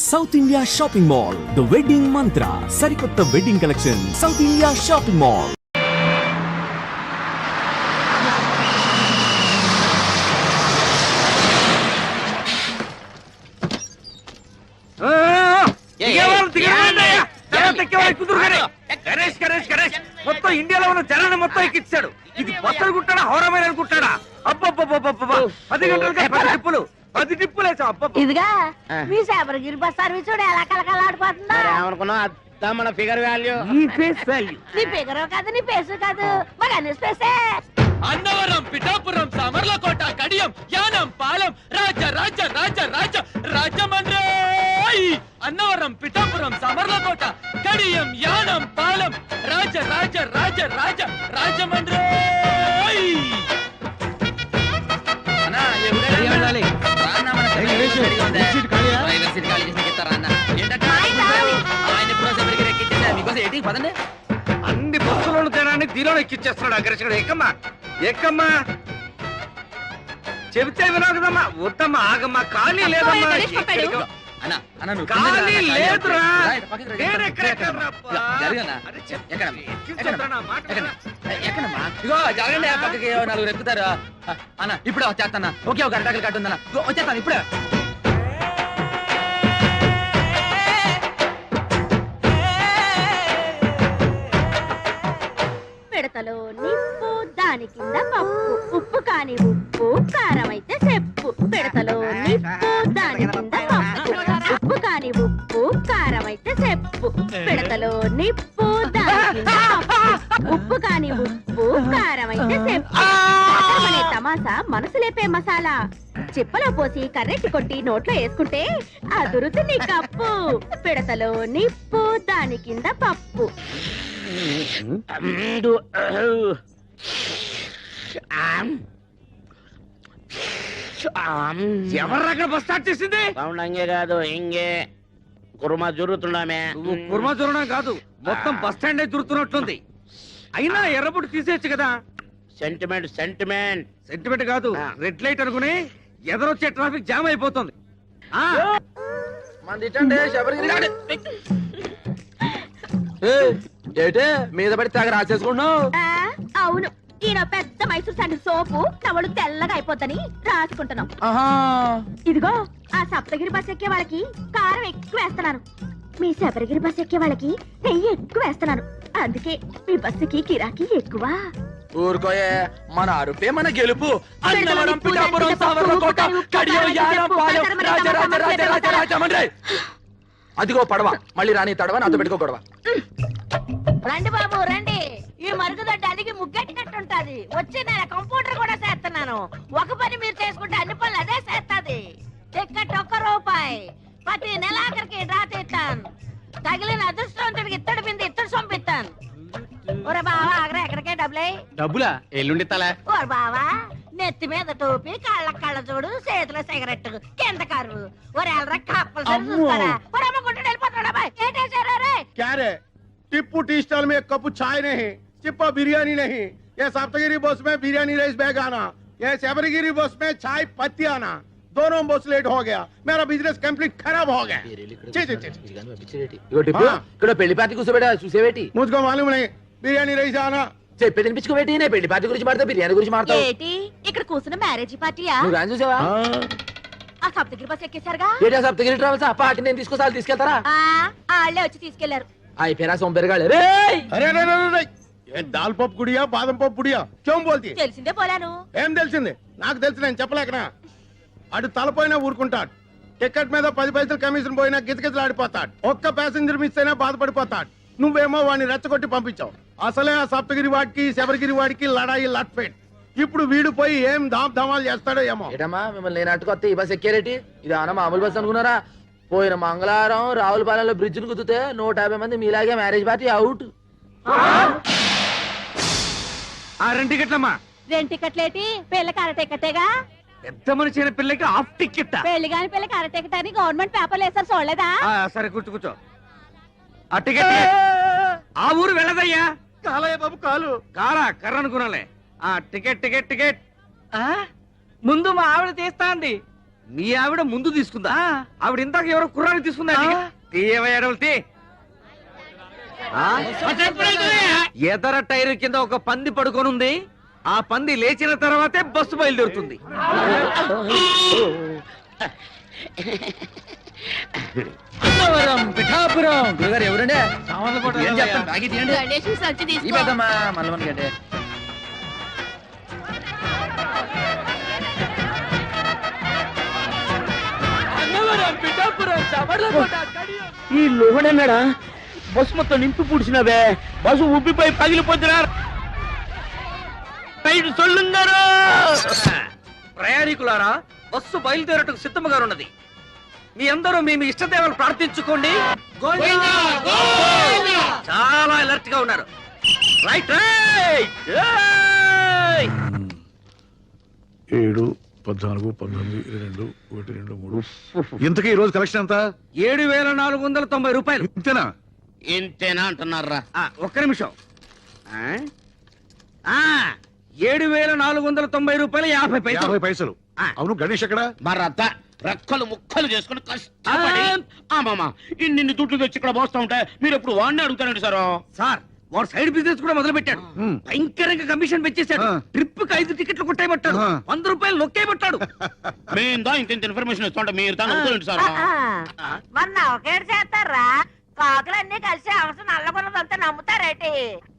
South India shopping mall the wedding మంత్ర సరికొత్త wedding collection south India shopping mall. మొత్తం ఇండియాలో ఉన్న జనాన్ని మొత్తం ఎక్కించాడు. ఇది బస్సులు కుట్టాడా హౌరమైన అనుకుంటాడా? అబ్బబ్బబ్బబ్బబ్బా 10 గంటలకే 10 టిప్పులు 10 టిప్పులు వేసావు. అబ్బబ్బ ఇదిగా మీ శబరిగిరి బస్ సర్వీస్ ఎలా కలకలాడిపోతుందా? ఏమనుకున్నావు అత్త మన ఫిగర్ వాల్యూ ఈ ఫేస్ వాల్యూ నీ ఫిగర్ కాదు నీ పేసు కాదు మరి అన్ని స్పేసే. అన్నవరం పిఠాపురం సమర్లకోట కడియం యానం పాలెం రాజ రాజ రాజ రాజ రాజమండ్రి. అన్నవరం పిఠాపురం సమర్లకోట కడియం యానం పాలెం రాజ రాజ రాజ రాజ రాజమండ్రి. అన్ని బస్సులను జనాన్ని దీనిలో ఎక్కిచ్చేస్తున్నాడు అగ్రసుడు. ఎక్కమ్మా ఎక్కమ్మా చెబితే వినవు కదమ్మా. వద్దమ్మా ఆగమ్మా. ఖాళీ లేదమ్మా. ఖాళీ లేదురా. జరగండి పక్కకి 4 ఎక్కుతారు అన్న. ఇప్పుడు వచ్చేస్తాను. ఓకే ఒక అరటాకులు కట్టుందన్న వచ్చేస్తాను ఇప్పుడే. పిడతలో నిప్పు దాని కింద పప్పు ఉప్పు కాని ఉప్పు కారం అయితే చెప్పు. పిడతలో నిప్పు దాని కింద పప్పు ఉప్పు కాని ఉప్పు కారం అయితే చెప్పు. పిడతలో నిప్పు దాని కింద పప్పు ఉప్పు కాని ఉప్పు కారం అయితే చెప్పు. అనే తమాసా మనసు లేపే మసాలా చిప్పలో పోసి కర్రెట్టి కొట్టి నోట్లో వేసుకుంటే అదురుతు నీ కప్పు. పిడతలో నిప్పు దాని కింద పప్పు. ఎవరు అక్కడ బస్ స్టార్ట్ చేసింది? సౌండ్ అంగే కాదు ఇంగే కుర్మా జరుగుతున్నామే. కుర్మా జరగడం కాదు మొత్తం బస్ స్టాండ్ జరుగుతున్నట్లుంది. అయినా ఎర్రబుట్టు తీసేయచ్చు కదా. సెంటిమెంట్ సెంటిమెంట్ సెంటిమెంట్ కాదు రెడ్ లైట్ అనుకుని ఎదరొచ్చే ట్రాఫిక్ జామ్ అయిపోతుంది. ఏటే మీద పడి తెగ రాసేసుకున్నావు. అవును ఈయన పెద్ద మైసూర్ శాండిల్ సోపు నవలు తెల్లగా అయిపోతని రాసుకుంటున్నాం. ఇదిగో ఆ సప్తగిరి బస్ ఎక్కే వాళ్ళకి కారం ఎక్కువ వేస్తున్నాను. మీ శబరిగిరి బస్ ఎక్కే వాళ్ళకి నెయ్యి ఎక్కువ వేస్తున్నాను. అందుకే మీ బస్సుకి కిరాకీ ఎక్కువ. ఊరుకోయే మన అరుపే మన గెలుపు. అన్నవరం పిఠాపురం సావర్లకోట కడియం యానం పాలెం రాజ రాజ రాజ రాజ రాజమండ్రి. అదిగో పడవ మళ్ళీ రాని తడవ నాతో పెట్టుకో గొడవ. రండి బాబు రండి. ఈ మరుగుదొడ్డ అలిగి ముగ్గెట్టినట్టుంటది. వచ్చి నేను కంప్యూటర్ కూడా చేస్తున్నాను. ఒక పని మీరు చేసుకుంటే అన్ని పనులు అదే చేస్తాది. టికెట్ ₹1 ప్రతి నెలాఖరికి డ్రా తీస్తాను. తగిలిన అదృష్టవంతుడికి ఇత్తడి బింది ఇత్తడి సొంపిస్తాను. ఒరే బావా ఆగ్రా ఎక్కడికే డబ్బులా ఎల్లుండిస్తాలే. ఓరు బావా నెత్తి మీద టోపీ కళ్ళ కళ్ళ చూడు చేతిలో సిగరెట్ కింద కరువు. ఒరే ఎల్రా కప్పలు చూస్తారా? ఒరమ్మ గుంటూరు వెళ్ళిపోతాడా బాయ్? ఏంటేసారా రే? क्या रे? टिप्पू टी स्टॉल में एक कप चाय नहीं, चिप्पा बिरयानी नहीं, ये सप्तगिरी बस में बिरयानी राइस बैग आना, ये शबरीगिरी बस में चाय पत्ती आना, दोनों बस लेट हो गया, मेरा बिजनेस कंप्लीट खराब हो गया. ఇక్కడ పెళ్లి పార్టీ కూర్చోబెట్టా చూసేవేటి? मुझको मालूम नहीं, बिरयानी राइस आना. చెప్పి తినిపించుకోబెట్టి నేను పెళ్లి పార్టీ గురించి మాడతా బిర్యానీ గురించి మాడతావు. ఏటి ఇక్కడ కూర్చున్న మ్యారేజ్ పార్టీయా? నువ్వు గాని చూసావా? ఆ సప్తగిరి బస్ ఎక్కేశారుగా? ఏటా సప్తగిరి ట్రావెల్స్ ఆ పార్టీ నేను తీసుకొస్తాను తీసుకెళ్తారా? వాళ్ళే వచ్చి తీసుకెళ్లారు. అయిపోయినా సొంపెరగాళ్ళు. अरे अरे अरे ये दाल पप गुड़िया बादम पप गुड़िया क्यों बोलती है? తెలిసిందే పోలాను. ఏం తెలిసింది? నాకు తెలిసి నేను చెప్పలేకనా. అటు తలపోయినా ఊరుకుంటాడు. టికెట్ మీద 10 పైసలు కమిషన్ పోయినా గిజగిజలాడిపోతాడు. ఒక్క ప్యాసింజర్ మిస్ అయినా బాధపడిపోతాడు. నువ్వేమో వాడిని రెచ్చగొట్టి పంపించావు. అసలే ఆ సప్తగిరి వాడికి శబరిగిరి వాడికి లడాయి లట్ఫెట్. ఇప్పుడు వీడు పోయి ఏం ధామాలు చేస్తాడో ఏమో. ఏటమ్మా మిమ్మల్ని నేను అట్టుకొస్తే ఈ బస్ ఎక్కేరేటి? ఇది అన్న మామూలు బస్ అనుకున్నారా? పోయిన మంగళవారం రావులపాలెంలో బ్రిడ్జ్ ను కుదితే 150 మంది మీలాగే మ్యారేజ్ పార్టీ అవుట్. ఆ 2 టికెట్లమ్మా. 2 టికెట్లేటి? పిల్లకి అర టికెటేగా. పెద్ద మనిషి అయిన పిల్లకి హాఫ్ టికెట్. పెళ్లి కాని పిల్లకి అర టికెట్ అని గవర్నమెంట్ పేపర్లు వేస్తారు చూడలేదా? సరే కూర్చో. ఆ టికెట్ ఆ ఊరు వెళ్ళదయ్యా. కాలయ్య బాబు కాలు. కారా కర్ర అనుకున్నాలే. ఆ టికెట్ టికెట్ టికెట్ ముందు మా ఆవిడ తీస్తాంది. మీ ఆవిడ ముందు తీసుకుందా? ఆవిడ ఇందాక ఎవరో కుర్రాన్ని తీసుకుందా? తీయవయ్యాడవల్తి. ఎదర టైర్ కింద ఒక పంది పడుకొనుంది. ఆ పంది లేచిన తర్వాతే బస్సు బయలుదేరుతుంది. పిఠాపురం గురుగారు ఎవరండి? ఏం చెప్తాను? బాగా తీయండి. గణేష్ సంచి ఈ తీసుకో. పెద్దమ్మా మల్లవన్ గడ్డే. ఈ లోహడన్నాడా బస్సు మొత్తం నింపి పూడ్చినవే. బస్సు ఉబ్బిపోయి పగిలిపోతున్నా. సొల్లుంగారు ప్రయాణికులారా, బస్సు బయలుదేరటకు సిద్ధముగా ఉన్నది. మీ అందరూ మీ మీ ఇష్టదేవాలు ప్రార్థించుకోండి. చాలా అలర్ట్ గా ఉన్నారు. Right right. 7, 14, 19, 22, 1, 2, 3. ఇంతకీ ఈ రోజు కలెక్షన్ ఎంత? 7,490 రూపాయలు. ఇంతేనా? ఇంతేనా అంటున్నారా? ఒక్క నిమిషం. 7,490 రూపాయలు 50 పైసలు. 50 పైసలు. అవును, గణేష్ ఎక్కడ? మరద్ద రెక్కలు ముక్కలు చేసుకుని కష్టపడి మామా ఇన్ని దుడ్లు తెచ్చి ఇక్కడ పోస్తా ఉంటే మీరు ఎప్పుడు వాడిని అడుగుతారండి సార్. సార్, వాడు సైడ్ బిజినెస్ కూడా మొదలు పెట్టాడు. భయంకరంగా కమిషన్ పెంచేశాడు. ట్రిప్ కి 5 టికెట్లు కొట్టేయబట్టాడు. 100 రూపాయలు నొక్కేయబట్టాడు. మేము దా ఇంత ఇన్ఫర్మేషన్ ఇస్తుంటే మీరు దాన్ని అడుగుతారండి సార్. మొన్న ఒకేడు చేస్తారా? కాకులన్నీ కలిసి అవసరం నల్లబున్నదంతా నమ్ముతారేటి?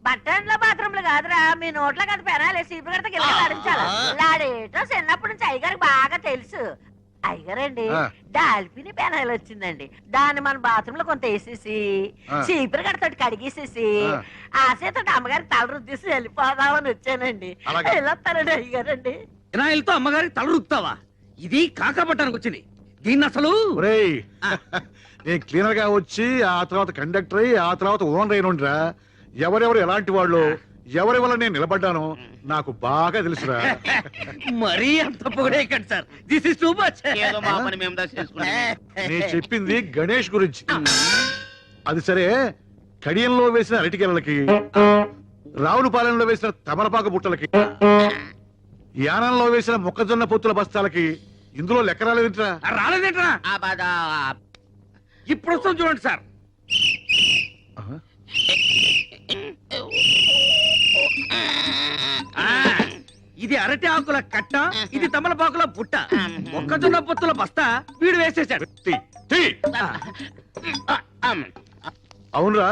బట్టన్లో బాత్రూమ్లు కాదురా, మీ నోట్లో కదా పెనాలి. సీపు గడత గిల్ల లాడించాలి. లాడేటో చిన్నప్పటి నుంచి అయ్యగారికి బాగా తెలుసు. అయ్యగారండి, డాల్ఫిని పెనాయిల్ వచ్చిందండి. దాన్ని మన బాత్రూమ్ లో కొంత వేసేసి చీపురు గడతోటి కడిగేసేసి ఆ చేత అమ్మగారికి తల రుద్దేసి వెళ్ళిపోదామని వచ్చానండి. వెళ్ళొస్తానండి అయ్యగారండి. వినాయలతో అమ్మగారికి తల రుక్తావా? ఇది కాకపట్టానికి వచ్చింది. దీన్ని అసలు ఒరేయ్, నేను క్లీనర్ గా వచ్చి ఆ తర్వాత కండక్టర్ అయ్యి ఆ తర్వాత ఓనర్ అయినుండ్రా. ఎవరెవరు ఎలాంటి వాళ్ళు, ఎవరి వల్ల నేను నిలబడ్డానో నాకు బాగా తెలుసురా. మరీ అంత పొగడేయకండి sir. This is too much. ఏదో మా పని మేము దా చేసుకుంటాం. నేను చెప్పింది గణేష్ గురించి. అది సరే, కడియంలో వేసిన అరటికెలలకి, రావులపాలెంలో వేసిన తమలపాకు బుట్టలకి, యానంలో వేసిన మొక్కజొన్న పొత్తుల బస్తాలకి ఇందులో లెక్క రాలేదంటరా? రాలేదేంట్రా? ఆ బాధ ఇప్పుడు వస్తుంది చూడండి సార్. ఇది అరటి ఆకుల కట్ట, ఇది తమలపాకుల బుట్ట, మొక్కజొన్న పొత్తుల బస్తా వీడు వేసేశాడు. అవునరా,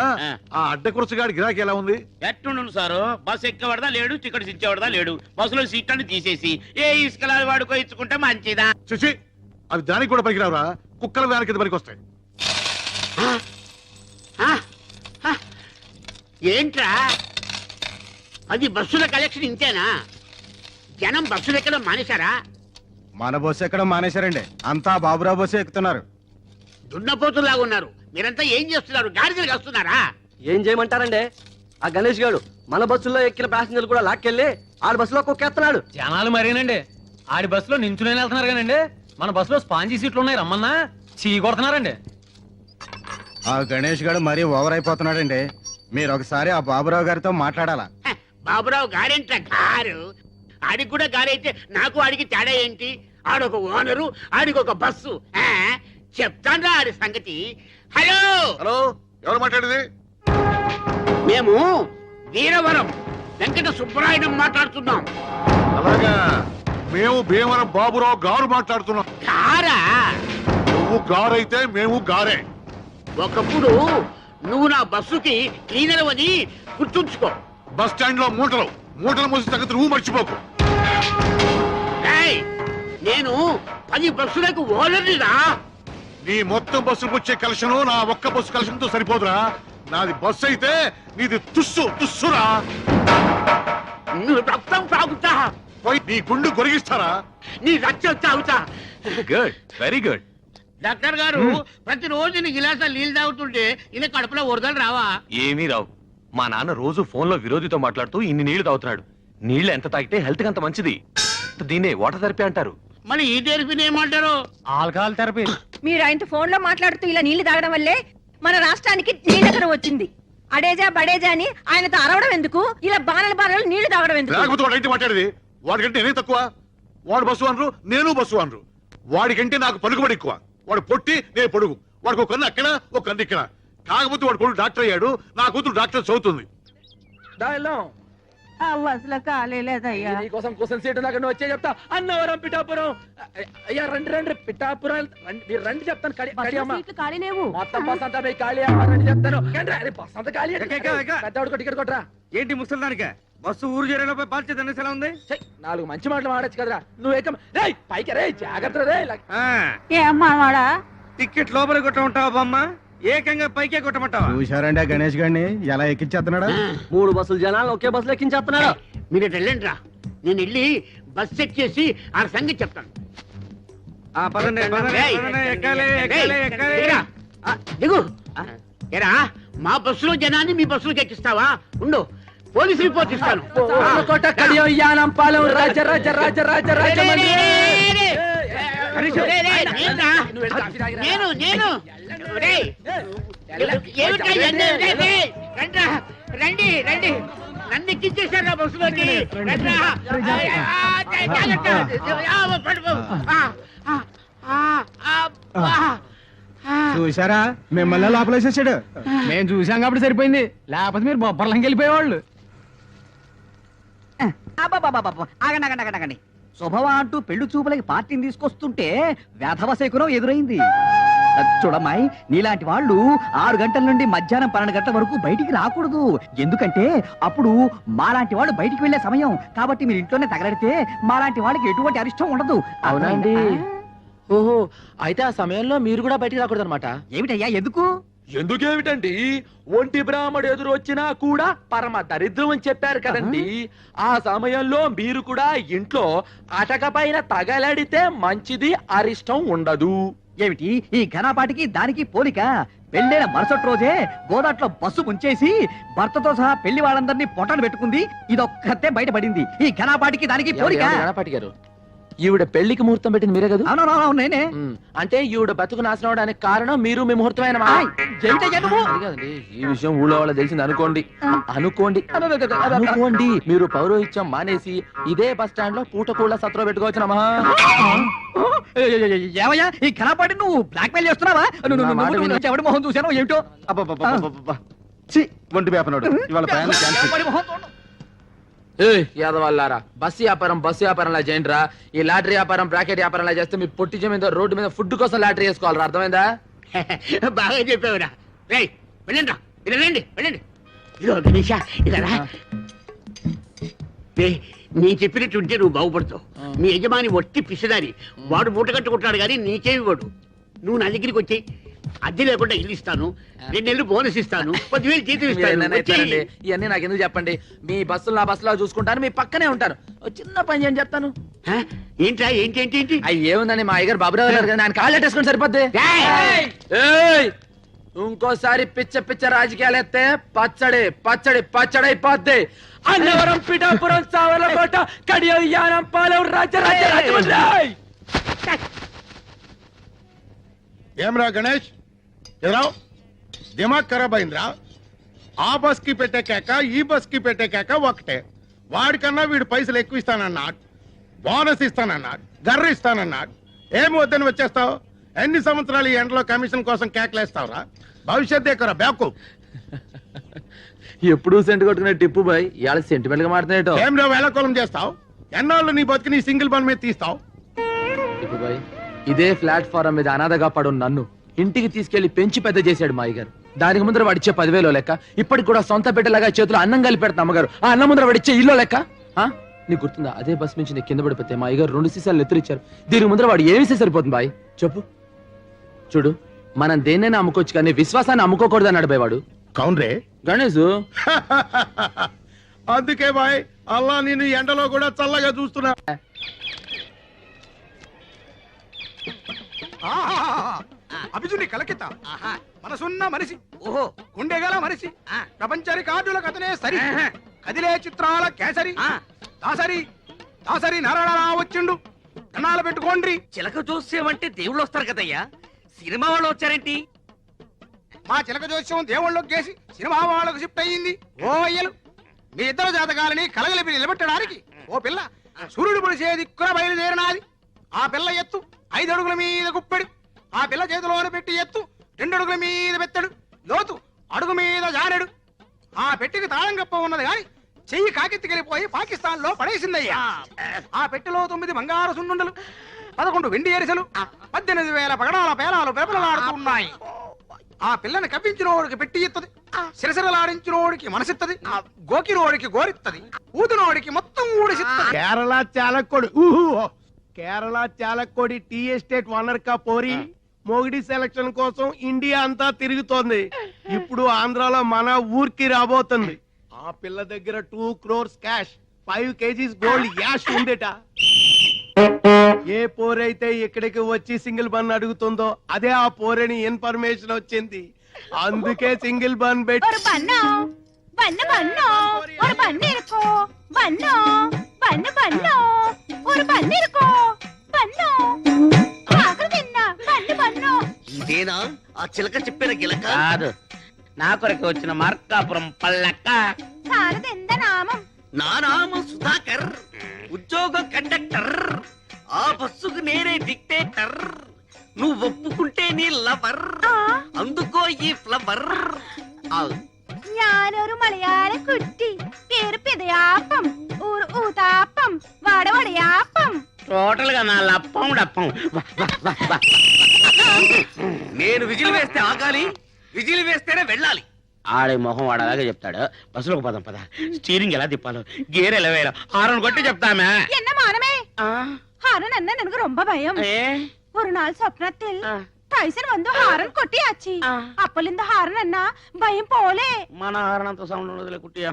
ఆ అడ్డ కురసగాడి గిరాకీ ఎలా ఉంది? ఎట్టుండు సారు? బస్సు ఎక్కేవాడదా లేడు, టికెట్స్ ఇచ్చేవాడదా లేడు. బస్సులో సీట్లను తీసేసి ఏ ఇసుకలాలు వాడుకో ఇచ్చుకుంటే మంచిదా? చూసి అవి దానికి కూడా పనికిరావురా. కుక్కల వ్యాన్ కింద పనికి వస్తాయి. ఏంట్రా అది బస్సుల కలెక్షన్ ఇంతేనా? జనం బస్సులు ఎక్కడం మానేశారా? మన బస్సు ఎక్కడం మానేశారండి. అంతా బాబురావు బస్సు ఎక్కుతున్నారు. దున్నపోతులాగా ఉన్నారు. మీరంతా ఏం చేస్తున్నారు? గాడిదలు వస్తున్నారా? ఏం చేయమంటారండి? ఆ గణేష్ గారు మన బస్సులో ఎక్కిన ప్యాసింజర్లు కూడా లాక్కెళ్ళి ఆడి బస్సులో కుక్కేస్తున్నాడు. జనాలు మరేనండి. ఆడి బస్సులో నించునే వెళ్తున్నారు కానండి, మన బస్సులో స్పాంజీ సీట్లు ఉన్నాయి రమ్మన్నా చీ కొడుతున్నారండి. ఆ గణేష్ గారు మరీ ఓవర్ అయిపోతున్నాడండి. మీరు ఒకసారి ఆ బాబురావు గారితో మాట్లాడాలా? బాబురావు గారేంట్రా గారు? ఆడికి కూడా గారైతే నాకు ఆడికి తేడా ఏంటి? ఆడొక ఓనరు, ఆడికి ఒక బస్సు. చెప్తాన్రా ఆడి సంగతి. హలో హలో, ఎవరు మాట్లాడేది? మేము వీరవరం వెంకట సుబ్బరాయుడు మాట్లాడుతున్నాం. అలాగా, మేము భీమవరం బాబురావు గారు మాట్లాడుతున్నాం. గారా? నువ్వు గారైతే మేము గారే. ఒకప్పుడు నువ్వు నా బస్సుకి క్లీనర్ అని గుర్తుంచుకో. బస్ స్టాండ్ లో మూటలు మూసి సంగతి నువ్వు మర్చిపోకు. ఏయ్, నేను 10 బస్సులకు ఓనర్నిరా. నీ మొత్తం బస్సులకు వచ్చే కలెక్షన్ నా ఒక్క బస్సు కలెక్షన్ తో సరిపోదురా. నాది బస్సు అయితే నీది తుస్సురా. నువ్వు రక్తం తాగుతా, పోయి నీ గుండు కొరిగిస్తారా? నీ రక్తం తాగుతా. Good, very good. డాక్టర్ గారు, ప్రతిరోజు నీ గిలాసా నీళ్ళు తాగుతుంటే ఇలా కడుపులో వరదలు రావా? ఏమీ రావు. మా నాన్న రోజు ఫోన్ లో విరోధితో మాట్లాడుతూ ఇన్ని నీళ్లు తాగుతున్నాడు. నీళ్లు ఎంత తాగితే హెల్త్ కి అంత మంచిది. దీన్నే వాటర్ థెరపీ అంటారు. మరి ఈ థెరపీని ఏమంటారు? Alcohol therapy. మీరు ఆయనతో ఫోన్ లో మాట్లాడుతూ ఇలా నీళ్లు తాగడం వల్లే మన రాష్ట్రానికి నీళ్ళకరం వచ్చింది. అడేజా బడేజా అని ఆయనతో అరవడం ఎందుకు? ఇలా బాణలు నీళ్లు తాగడం ఎందుకు? లేకపోతే వాడు ఏంటి మాట్లాడేది? వాడికంటే నేనే తక్కువ. వాడు బస్సు అనరు, నేను బస్సు అనరు. వాడికంటే నాకు పలుకుబడి ఎక్కువ. వాడు పొట్టి, నేను పొడుగు. వాడికి ఒక కన్ను అక్కడ, ఒక కన్ను ఇక్కడ. కాకపోతే వాడు కొడుకు డాక్టర్ అయ్యాడు, నా కూతురు డాక్టర్ చదువుతుంది. బస్సులో ఖాళీ లేదయ్యా. నీకోసం క్వశ్చన్ సీట్ దాకా నువ్వు వచ్చే చెప్తా. అన్నవరం పిఠాపురం. అయ్యా రండి రండి, పిఠాపురం మీరు రండి చెప్తాను. మొత్తం బస్ అంతా పోయి ఖాళీ రండి చెప్తాను. బస్ అంతా ఖాళీ. పెద్దవాడికి టికెట్ కొట్టరా. ఏంటి ముసలిదానికే బస్సు ఊరు చేరేలోపై బాధ్యత ఎలా ఉంది? 4 మంచి మాటలు మాడచ్చు కదరా. నువ్వు ఏకం రే పైకి రే, జాగ్రత్త రే. ఏమ్మా వాడా టికెట్ లోపల కొట్టమంటావా బామ్మ? ఏకంగా పైకే కొట్టమంటావా? చూశారండి ఆ గణేష్ గారిని ఎలా ఎక్కించేస్తున్నాడా? 3 బస్సులు జనాలు ఒకే బస్సులో ఎక్కించేస్తున్నాడు. మీరు వెళ్ళండి రా, నేను వెళ్ళి బస్ చెక్ చేసి ఆ సంగతి చెప్తాను. పదండి, పదండి, ఏయ్, పదండి, ఎక్కాలి, ఎక్కాలి, ఎక్కాలి. దిగురా. దిగు. ఏరా, మా బస్సులో జనాన్ని మీ బస్సులోకి ఎక్కిస్తావా? ఉండు, పోలీసు రిపోర్ట్ ఇస్తాను. కోట కడియం యానం పాలెం రాజ రాజ రాజ రాజ రాజ మండ్రి. నేను రండి రండి, నన్ను ఎక్కించేశారు ఆ బస్సులోకి. చూసారా మిమ్మల్ని లోపలేసేసాడు. మేము చూసాం కాబట్టి సరిపోయింది, లేకపోతే మీరు బొబ్బర్లంకి వెళ్ళిపోయేవాళ్ళు. ఆగండి. శుభవా అంటూ పెళ్లి చూపులకి పార్టీని తీసుకొస్తుంటే వేధవ శకునం ఎదురైంది. చూడమ్మాయి, నీలాంటి వాళ్ళు 6 గంటల నుండి మధ్యాహ్నం 12 గంటల వరకు బయటికి రాకూడదు. ఎందుకంటే అప్పుడు మాలాంటి వాళ్ళు బయటికి వెళ్లే సమయం. కాబట్టి మీరు ఇంట్లోనే తగలడితే మాలాంటి వాళ్ళకి ఎటువంటి అరిష్టం ఉండదు. అవునండి. ఓహో, అయితే ఆ సమయంలో మీరు కూడా బయటికి రాకూడదు అనమాట. ఏమిటయ్యా ఎందుకు? ఎందుకేమిటండి, ఒంటి బ్రాహ్మడు ఎదురు వచ్చినా కూడా పరమ దరిద్రం అని చెప్పారు కదండి. ఆ సమయంలో మీరు కూడా ఇంట్లో అటక పైన తగలడితే మంచిది, అరిష్టం ఉండదు. ఏమిటి ఈ ఘనపాటికి దానికి పోలిక? పెళ్ళైన మరుసటి రోజే గోదాట్లో బస్సు ముంచేసి భర్తతో సహా పెళ్లి వాళ్ళందరినీ పొట్టలు పెట్టుకుంది. ఇదొక్కతే బయటపడింది. ఈ ఘనపాటికి దానికి పోలిక. గణపాటి గారు, ఈవిడ పెళ్లికి ముహూర్తం పెట్టింది మీరే కదా? అవునవును, నేనే. అంటే ఈవిడ బతుకు నాశనం అవడానికి కారణం మీరు, మీ ముహూర్తమైన ఈ విషయం ఊళ్ళో వాళ్ళ తెలిసింది అనుకోండి. అనుకోండి మీరు పౌరోహిత్యం మానేసి ఇదే బస్ స్టాండ్ లో పూటకూళ్ళ సత్రం పెట్టుకోవచ్చునమ్మా. ఏమయ్యా ఈ ఘనపాటి నువ్వు బ్లాక్ మెయిల్ చేస్తున్నావా? ఎవడి మొహం చూసానో ఏమిటో. ఒంటి వేపనాడు ఇవాళ ప్రయాణం క్యాన్సిల్. యాదవల్లారా, బస్సు వ్యాపారంలా చేయండిరా. ఈ లాటరీ వ్యాపారం, బ్రాకెట్ వ్యాపారంలా చేస్తే మీ పొట్టి జమీందో రోడ్డు మీద ఫుడ్ కోసం లాటరీ వేసుకోవాలరా. అర్థమైందా? బాగా చెప్పావురా. రేయ్ వెళ్ళండి రా, వెళ్ళండి వెళ్ళండి. ఇదో గణేష, ఇలా నీ చెప్పినట్టుంటే నువ్వు బాగుపడతావు. మీ యజమాని వట్టి పిసిదారి, వాడు మూట కట్టుకుంటాడు కానీ నీకేమి వాడు. నువ్వు నా దగ్గరికి వచ్చి అద్దె లేకుండా ఇల్లు ఇస్తాను, 2 నెలలు బోనస్ ఇస్తాను, 10,000 జీతం ఇస్తాను. ఇవన్నీ నాకు ఎందుకు చెప్పండి. మీ బస్సులు నా బస్సులో చూసుకుంటాను, మీ పక్కనే ఉంటాను. చిన్న పని చేయని చెప్తాను. ఏంట్రా? ఏంటి? అయ్యి ఏముందని మా అయ్యగారు బాబురావు గారు కదా, ఆయన కాళ్ళు కట్టేసుకుని సరిపోద్ది. ఇంకోసారి పిచ్చ రాజకీయాలు ఎత్తే పచ్చడి అయిపోద్ది. అన్నవరం పిఠాపురం సావర్లకోట కడియం యానం పాలెం రాజ రాజ రాజ. ఏమ్రా గణేష్, ఎదురావు దిమాగ్ ఖరాబ్ అయిందిరా. ఆ బస్ కి పెట్టే కేక, ఈ బస్ కి పెట్టే కేక ఒకటే. వాడికన్నా వీడు పైసలు ఎక్కువ ఇస్తానన్నాడు, బోనస్ ఇస్తానన్నాడు, గర్ర ఇస్తానన్నాడు. ఏమి వద్దని వచ్చేస్తావు? ఎన్ని సంవత్సరాలు ఈ ఎండలో కమిషన్ కోసం కేకలేస్తావురా? భవిష్యత్ ఎక్కరా బ్యాకు. ఎప్పుడు సెంట్ కొట్టుకునే టిప్పు బాయ్ ఇవాళ సెంటిమెంట్ గా మాట్లాడేటో. ఏం రా వేళకోళం చేస్తావు? ఎన్నాళ్ళు నీ బతికి నీ సింగిల్ బన్ మీద తీస్తావు? టిప్పు బాయ్, ఇదే ప్లాట్ఫారం మీద అనాథగా పడు నన్ను ఇంటికి తీసుకెళ్లి పెంచి పెద్ద చేశాడు మా అయ్యగారు. దానికి ముందర వాడిచ్చే 10,000 లెక్క, ఇప్పటికి కూడా సొంత బిడ్డలాగా చేతులు అన్నం కలిపి పెడతా అమ్మగారు. ఆ అన్నం ముందర వాడిచ్చే ఇల్లు లెక్క. నీకు గుర్తుందా? అదే బస్ నుంచి నేను కింద పడిపోతే మా అయ్యగారు 2 సీసాలు ఎత్తురిచ్చారు. దీనికి ముందర వాడు ఏమిస్తే సరిపోతుంది బాయ్ చెప్పు. చూడు, మనం దేన్నైనా అమ్ముకోవచ్చు కానీ విశ్వాసాన్ని అమ్ముకోకూడదు అన్నాడు బాయ్ వాడు. కౌన్రే గణేష్. అందుకే బాయ్ అల్లా నేను ఎండలో కూడా చల్లగా చూస్తున్నా. అభిజుని కలకిత మనసున్న మనిషి, ఓహో గుండెగల మనిషి, ప్రపంచ రికార్డులకు అతనే సరి, కదిలే చిత్రాల కేసరి, దాసరి నారాయణ వచ్చిండు. కన్నాలు పెట్టుకోండి. చిలక జోస్యం దేవుళ్ళు వస్తారు కదయ్యా, సినిమా వాళ్ళు వచ్చారేంటి? మా చిలక జోస్యం దేవుళ్ళకి గేసి సినిమా వాళ్ళకు షిఫ్ట్ అయ్యింది. ఓ అయ్యలు, మీ ఇద్దరు జాతకాలని కలగలిపి నిలబెట్టడానికి ఓ పిల్ల సూర్యుడు పొడిసే దిక్కున బయలుదేరినాది. ఆ పిల్ల ఎత్తు 5 అడుగుల మీద గుప్పెడు ఆ పిల్ల చేతిలోనే పెట్టి ఎత్తు 2 అడుగుల మీద బెత్తడు లోతు అడుగు మీద జానెడు ఆ పెట్టికి తాళం గప్ప ఉన్నది గాని చెయ్యి కాకెత్తికెళ్ళిపోయి పాకిస్తాన్ లో పడేసిందయ్యా. ఆ పెట్టెలో 9 బంగారు సున్నుండలు 11 వెండి ఎరిసెలు 18,000 పగడాల పేలాలు పెరపలలాడుతున్నాయి. ఆ పిల్లని కవ్వించినోడికి పెట్టి ఇత్తది, సిరసిరలాడించినోడికి మనసిత్తది, గోకినోడికి గోరిత్తది, ఊదినోడికి మొత్తం ఊడిసిత్తది. Kerala Chalakudy Kerala Chalakudy tea estate owner కా పోరి మొగిడి సెలక్షన్ కోసం ఇండియా అంతా తిరుగుతోంది. ఇప్పుడు ఆంధ్రాలో మన ఊరికి రాబోతుంది. ఆ పిల్ల దగ్గర 2 crores క్యాష్ 5 kgs గోల్డ్ యాష్ ఉందేట. ఏ పోరైతే ఇక్కడికి వచ్చి సింగిల్ బన్ అడుగుతుందో అదే ఆ పోరని ఇన్ఫర్మేషన్ వచ్చింది. అందుకే సింగిల్ బన్ పెట్టి ஒரு பண்ணோ பண்ணு பண்ணோ ஒரு பண்ணு இருக்கோ பண்ணோ பண்ணு பண்ணோ ஒரு பண்ணு இருக்கோ பண்ணோ ఆకలి తిన్నా பண்ணு பண்ணோ. ఇదేనా ఆ చిలక చెప్పిన గిలక? కాదు, నా కొరకు వచ్చిన మార్కాపురం పల్లక్క. సారది ఎంత నామం? నా నామం సుధాకర్, ఉద్యోగం కండక్టర్. ఆ బస్సుకు నేనే డిక్టేటర్. నువ్వు ఒప్పుకుంటే నీ లవర్, అందుకో ఈ ఫ్లవర్. ഞാനൊരു മലയാള കുട്ടി പേര് പിതയാപ്പം ഊര് ഊതാപ്പം വടവടയാപ്പം. టోటల్ గా నా లప్పం డప్పం. నేను విజిల్ వేస్తే ఆగాలి, విజిల్ వేస్తేనే వెళ్ళాలి. ఆడే మొహం వాడలాగా చెప్తాడు. బస్సులో పదం పద. స్టీరింగ్ ఎలా తిప్పాలో, గేర్ ఎలా వేయాలో ఆరని కొట్టి చెప్తామే. என்ன மானமே ஹாரன் என்ன எனக்கு ரொம்ப பயம். ஒரு நாள் சொப்னத்தில் టైసన్ వందు హారన్ కొట్టియాచి అప్పలింద హారన్ అన్న భయం పోలే. మన హారనంత సౌండ్ ఉండదులే కుట్టియా.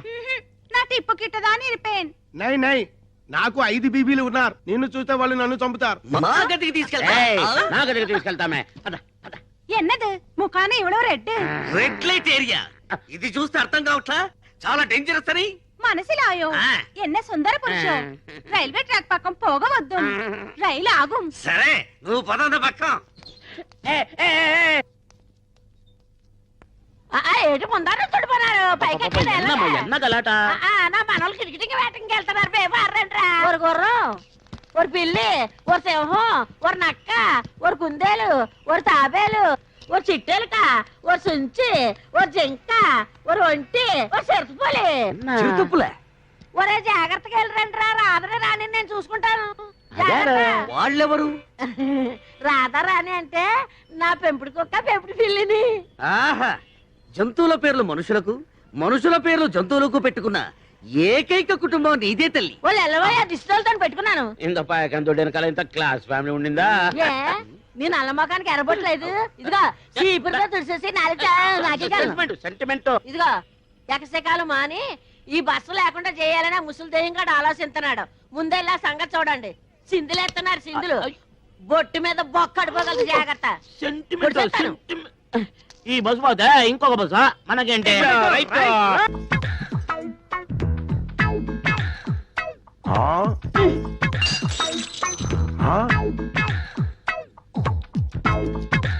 నా టిప్పు కిట్టదాని ఇరిపేన్. నై నై నాకు 5 బీబీలు ఉన్నారు. నిన్ను చూస్తే వాళ్ళు నన్ను చంపుతారు. మా గదికి తీసుకెళ్తా. నా గదికి తీసుకెళ్తామే. పద పద. ఎన్నది ముఖాన ఇవ్వడో రెడ్ రెడ్ లైట్ ఏరియా. ఇది చూస్తే అర్థం కావట్లా చాలా డేంజరస్ అని. మనసిలాయో ఎన్న సుందర పురుషం. రైల్వే ట్రాక్ పక్కం పోగవద్దు, రైలు ఆగుం. సరే నువ్వు పదంద పక్కం. ఏటి ముందర చుడిపోనారు పైకి ఎన్న గలాట. నా మనోళ్ళు కిటికీకి వేటకి వెళ్తున్నారు. పేపర్రంట్రా ఒక గుర్రం, ఒక పిల్లి, ఒక సింహం, ఒక నక్క, ఒక కుందేలు, ఒక తాబేలు, ఒక చిట్టెలుక, ఒక సుంచి, ఒక జింక, ఒక ఒంటి, ఒక చిరుతపులి. చిరుతపులే? ఒరే జాగ్రత్తగా వెళ్ళరంట్రా. రాధరే రాని నేను చూసుకుంటాను. వాళ్ళెవరు? రాధా రాని అంటే నా పెంపుడు కుక్క పెంపుడు పిల్లిని. ఆహా, జంతువుల పేర్లు మనుషులకు, మనుషుల పేర్లు జంతువులకు పెట్టుకున్న ఏకైక కుటుంబం నీదే తల్లి. వాళ్ళు ఎల్లవయ్యా దిష్టితో పెట్టుకున్నాను. ఇంత పాయకంతో వెనకాల ఇంత క్లాస్ ఫ్యామిలీ ఉండిందా? ఏ నీ నల్ల మొఖానికి ఎరబొట్టలేదు. ఇదిగో చీపురుతో తుడిసేసి నాకే సెంటిమెంట్. ఇదిగో ఎకసెకాలు మాని ఈ బస్సు లేకుండా చేయాలని ముసలి దేహంగా ఆలోచిస్తున్నాడు. ముందెల్లా సంగతి చూడండి. సింధులు ఎత్తున్నారు సింధులు. బొట్టు మీద బొక్క అడిపోగలదు. జాగ్రత్త. ఈ బస్సు పోతే ఇంకొక బస్సు మనకేంటి?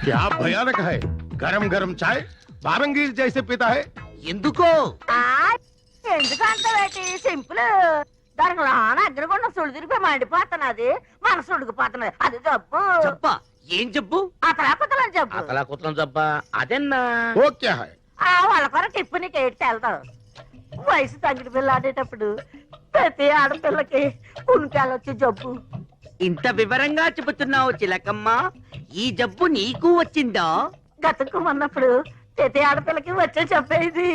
क्या भयानक है. गरम गरम चाय बारंगीर जैसे पीता है. ఎందుకో ఎందుకు అంత పెట్టి సింపుల్. దానికి లోన అగ్రగుండం సుడు తిరిగిపోయి మండిపోతున్నది, మనసు ఉడికిపోతున్నది. అది జబ్బు. చెప్పా ఏం చెప్పు? అతలాకుతలని జబ్బు. అతలా కుతలం జబ్బా అదెన్నా? वो क्या है. వాళ్ళ కొర టిప్పు నీకు ఏడ్చి వెళ్తావు. వయసు తగ్గిడి పిల్ల ఆడేటప్పుడు ప్రతి ఆడపిల్లకి ఉనికాలొచ్చి జబ్బు. ఇంత వివరంగా చెబుతున్నావు చిలకమ్మ. ఈ జబ్బు నీకు వచ్చిందా? గతుక్కుమన్నప్పుడు ప్రతి ఆడపిల్లకి వచ్చే చెప్పేది.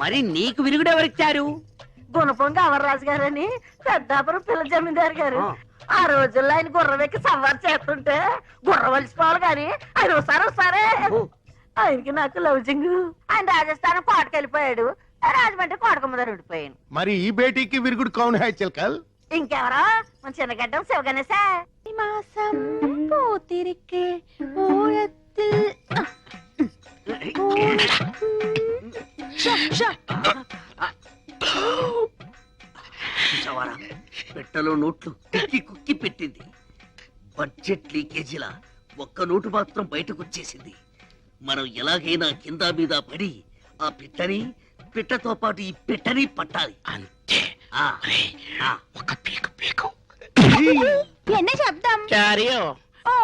మరి నీకు విరుగుడెవరిచ్చారు? గుణపొంగ అమర్రాజు గారని పెద్దాపురం పిల్ల జమీందారు గారు. ఆ రోజుల్లో ఆయన గుర్రం ఎక్కి సవారు చేస్తుంటే గుర్రం వలిసిపోవాలి కానీ ఆయన ఒకసారి ఆయనకి నాకు లవ్జింగ్. ఆయన రాజస్థానం కోటకెళ్ళిపోయాడు, రాజమండ్రి కోటక ముందర ఉండిపోయాను. మరి ఈ బేటీకి విరుగుడు కౌన్ హై చిల్కల్. ఇంకెవరో మన చిన్నగడ్డం శివగణేశ. మాసం పూతిరికే ఓరత్తిల్ పెట్టలో నోట్లు కుక్కి కుక్కి పెట్టింది. బడ్జెట్ లీకేజీలా ఒక్క నోటు మాత్రం బయటకు వచ్చేసింది. మనం ఎలాగైనా కింద మీద పడి ఆ పిట్టతో పాటు ఈ పిట్టని పట్టాలి. అంతే. என்ன சப்தம்? చారియో ఓ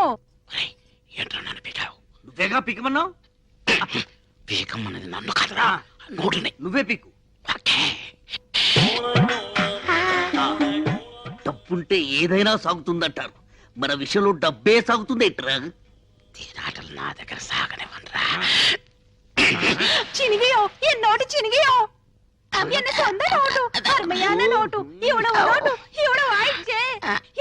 ఏంట్రా నన్ను పీకావు? నువ్వేగా పికమన్నావు. పీకమ్మన్నది నన్ను కాదురా, నోటిని. నువ్వే పిక్కు. డబ్బుంటే ఏదైనా సాగుతుందంటారు, మన విషయంలో డబ్బే సాగుతుంది ఏంట్రా? దీనాటలు నా దగ్గర సాగనివ్వనరా. ചിനികയോ എന്നോട്ട് ചിനികയോ എന്നെ സ്വന്തം നോട്ടു അർമ്മയാന നോട്ടു ഇവിടെ നോട്ടു ഇവിടെ വായിച്ചേ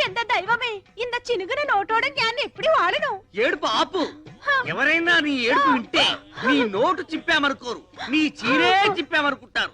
എന്റെ ദൈവമേ ഇന്ന ചിനുകിന നോട്ടോടെ ഞാൻ എപ്പടി വാഴണു ఏడుపు ఆపు. ఎవరైనా నీ ఏడుపు వింటే నీ నోటు చిప్పామనుకోరు, నీ చీరే చిప్పామనుకుంటారు.